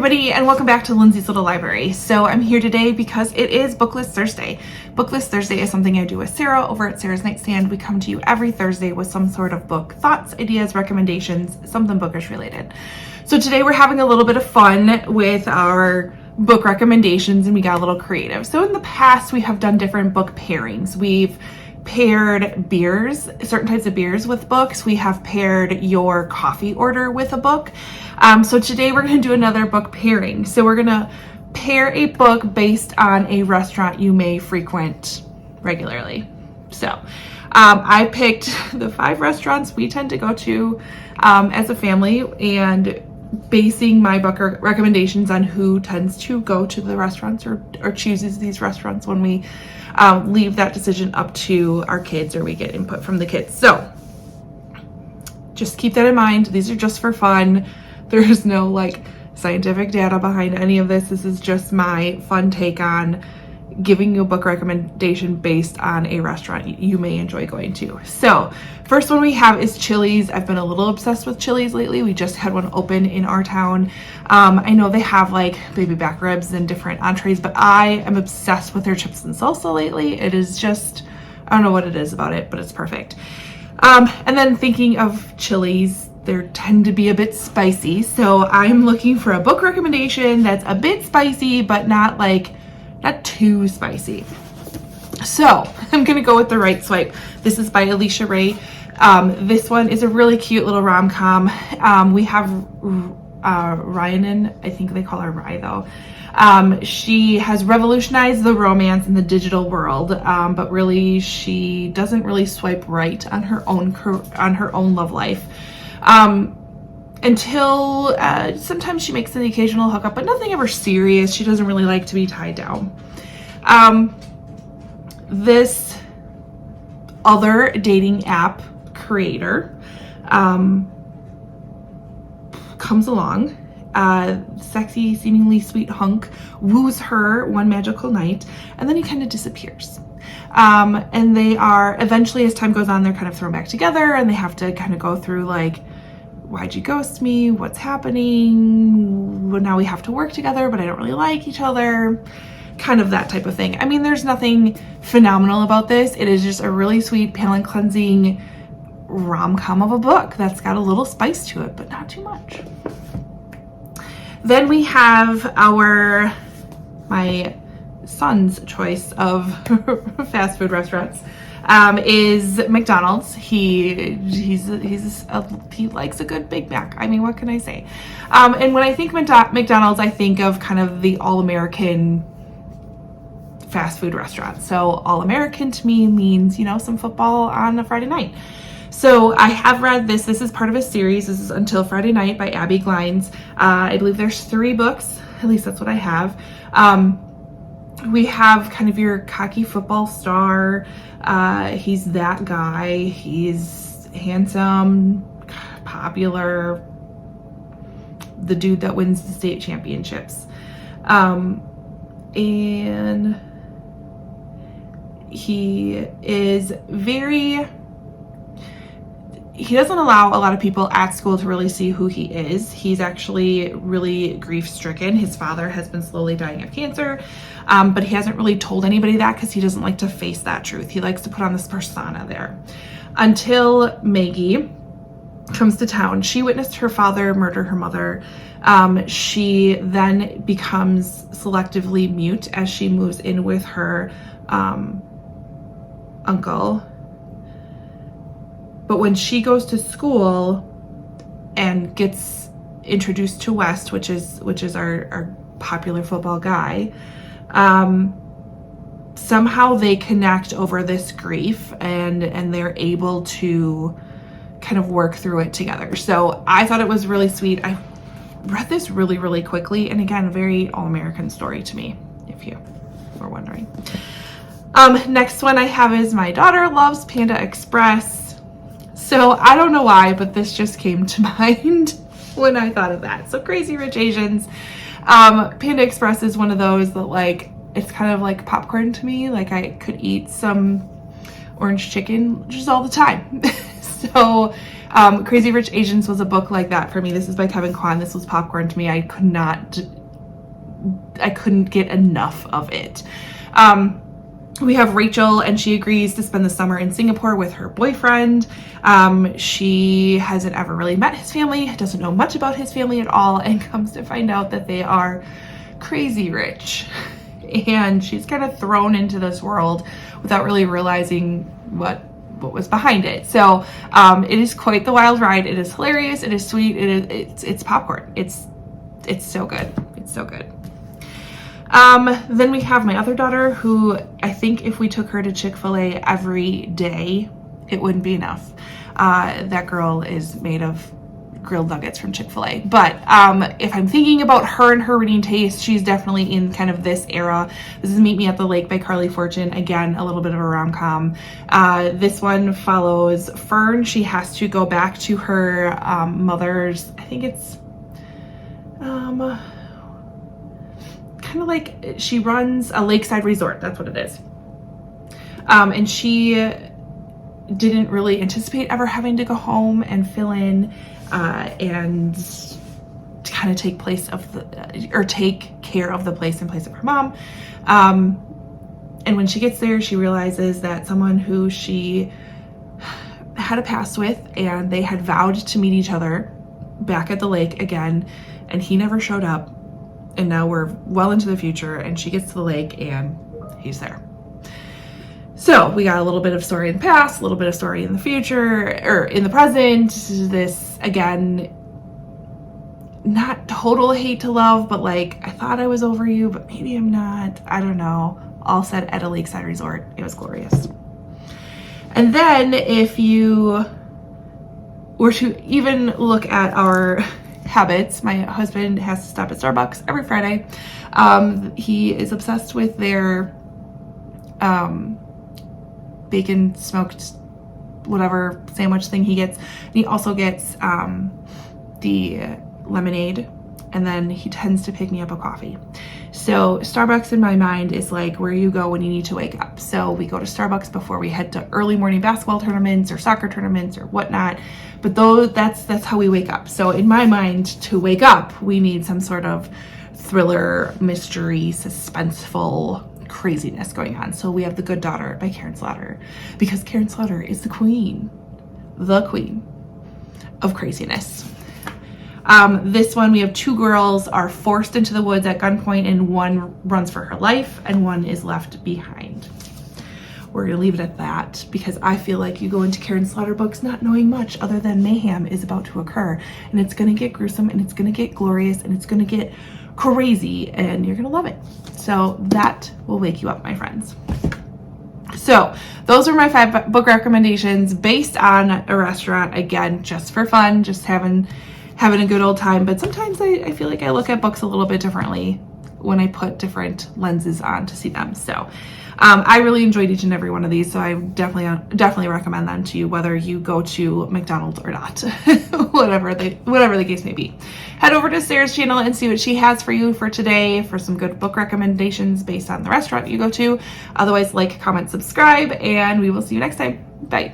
everybody, and welcome back to Lindsey's Little Library. So I'm here today because it is Booklist Thursday. Booklist Thursday is something I do with Sarah over at Sarah's Nightstand. We come to you every Thursday with some sort of book, thoughts, ideas, recommendations, something bookish related. So today we're having a little bit of fun with our book recommendations, and we got a little creative. So in the past, we have done different book pairings. We've paired beers, certain types of beers with books. We have paired your coffee order with a book. So today we're going to do another book pairing. So we're going to pair a book based on a restaurant you may frequent regularly. So I picked the 5 restaurants we tend to go to as a family, and basing my book recommendations on who tends to go to the restaurants or chooses these restaurants when we leave that decision up to our kids, or we get input from the kids. So just keep that in mind. These are just for fun. There's no like scientific data behind any of this. This is just my fun take on giving you a book recommendation based on a restaurant you may enjoy going to. So first one we have is Chili's. I've been a little obsessed with Chili's lately. We just had one open in our town. I know they have like baby back ribs and different entrees, but I am obsessed with their chips and salsa lately. It is just, I don't know what it is about it, but it's perfect. And then thinking of Chili's, they tend to be a bit spicy. So I'm looking for a book recommendation that's a bit spicy, but not too spicy. So I'm gonna go with The Right Swipe. This is by Alicia Ray. This one is a really cute little rom-com. We have Ryanin, I think they call her Rye though. She has revolutionized the romance in the digital world, but really she doesn't really swipe right on her own love life. Until sometimes she makes an occasional hookup, but nothing ever serious. She doesn't really like to be tied down. This other dating app creator comes along. Sexy, seemingly sweet hunk woos her one magical night, and then he kind of disappears. And they are eventually, as time goes on, they're kind of thrown back together, and they have to kind of go through like, why'd you ghost me? What's happening? Well, now we have to work together, but I don't really like each other. Kind of that type of thing. I mean, there's nothing phenomenal about this. It is just a really sweet, palate cleansing rom-com of a book that's got a little spice to it, but not too much. Then we have my son's choice of fast food restaurants. Is McDonald's. He likes a good Big Mac. I mean, what can I say? And when I think McDonald's, I think of kind of the all-American fast food restaurant. So all-American to me means, you know, some football on a Friday night. So I have read this. This is part of a series. This is Until Friday Night by Abby Glines. I believe there's 3 books. At least that's what I have. We have kind of your cocky football star. He's that guy. He's handsome, popular, the dude that wins the state championships. And he doesn't allow a lot of people at school to really see who he is. He's actually really grief-stricken. His father has been slowly dying of cancer, but he hasn't really told anybody that because he doesn't like to face that truth. He likes to put on this persona there. Until Maggie comes to town. She witnessed her father murder her mother. She then becomes selectively mute as she moves in with her uncle. But when she goes to school and gets introduced to West, which is our popular football guy, somehow they connect over this grief, and they're able to kind of work through it together. So I thought it was really sweet. I read this really, really quickly, and again, a very all-American story to me, if you were wondering. Next one I have is my daughter loves Panda Express. So I don't know why, but this just came to mind when I thought of that. So Crazy Rich Asians. Panda Express is one of those that like, it's kind of like popcorn to me. Like I could eat some orange chicken just all the time. So Crazy Rich Asians was a book like that for me. This is by Kevin Kwan. This was popcorn to me. I couldn't get enough of it. We have Rachel, and she agrees to spend the summer in Singapore with her boyfriend. She hasn't ever really met his family, doesn't know much about his family at all, and comes to find out that they are crazy rich. And she's kind of thrown into this world without really realizing what was behind it. So it is quite the wild ride. It is hilarious. It is sweet. It's popcorn. It's so good. It's so good. Then we have my other daughter, who I think if we took her to Chick-fil-A every day, it wouldn't be enough. That girl is made of grilled nuggets from Chick-fil-A. But if I'm thinking about her and her reading taste, she's definitely in kind of this era. This is Meet Me at the Lake by Carly Fortune. Again, a little bit of a rom-com. This one follows Fern. She has to go back to her mother's, I think it's kind of like, she runs a lakeside resort. That's what it is. And she didn't really anticipate ever having to go home and fill in and kind of take care of the place in place of her mom. And when she gets there, she realizes that someone who she had a past with, and they had vowed to meet each other back at the lake again, and he never showed up. And now we're well into the future, and she gets to the lake and he's there. So we got a little bit of story in the past, a little bit of story in the future, or in the present. This, again, not total hate to love, but like, I thought I was over you, but maybe I'm not. I don't know. All set at a lakeside resort. It was glorious. And then if you were to even look at our habits, my husband has to stop at Starbucks every Friday. He is obsessed with their bacon smoked whatever sandwich thing he gets. And he also gets the lemonade, and then he tends to pick me up a coffee. So Starbucks in my mind is like where you go when you need to wake up. So we go to Starbucks before we head to early morning basketball tournaments or soccer tournaments or whatnot. But that's how we wake up. So in my mind, to wake up, we need some sort of thriller, mystery, suspenseful craziness going on. So we have The Good Daughter by Karen Slaughter, because Karen Slaughter is the queen of craziness. This one, we have two girls are forced into the woods at gunpoint, and one runs for her life and one is left behind. We're gonna leave it at that, because I feel like you go into Karen Slaughter books not knowing much other than mayhem is about to occur, and it's gonna get gruesome, and it's gonna get glorious, and it's gonna get crazy, and you're gonna love it. So that will wake you up, my friends. So those are my 5 book recommendations based on a restaurant. Again, just for fun, just having a good old time. But sometimes I feel like I look at books a little bit differently when I put different lenses on to see them. So I really enjoyed each and every one of these, so I definitely recommend them to you, whether you go to McDonald's or not. whatever the case may be. Head over to Sarah's channel and see what she has for you for today, for some good book recommendations based on the restaurant you go to. Otherwise, like, comment, subscribe, and we will see you next time. Bye.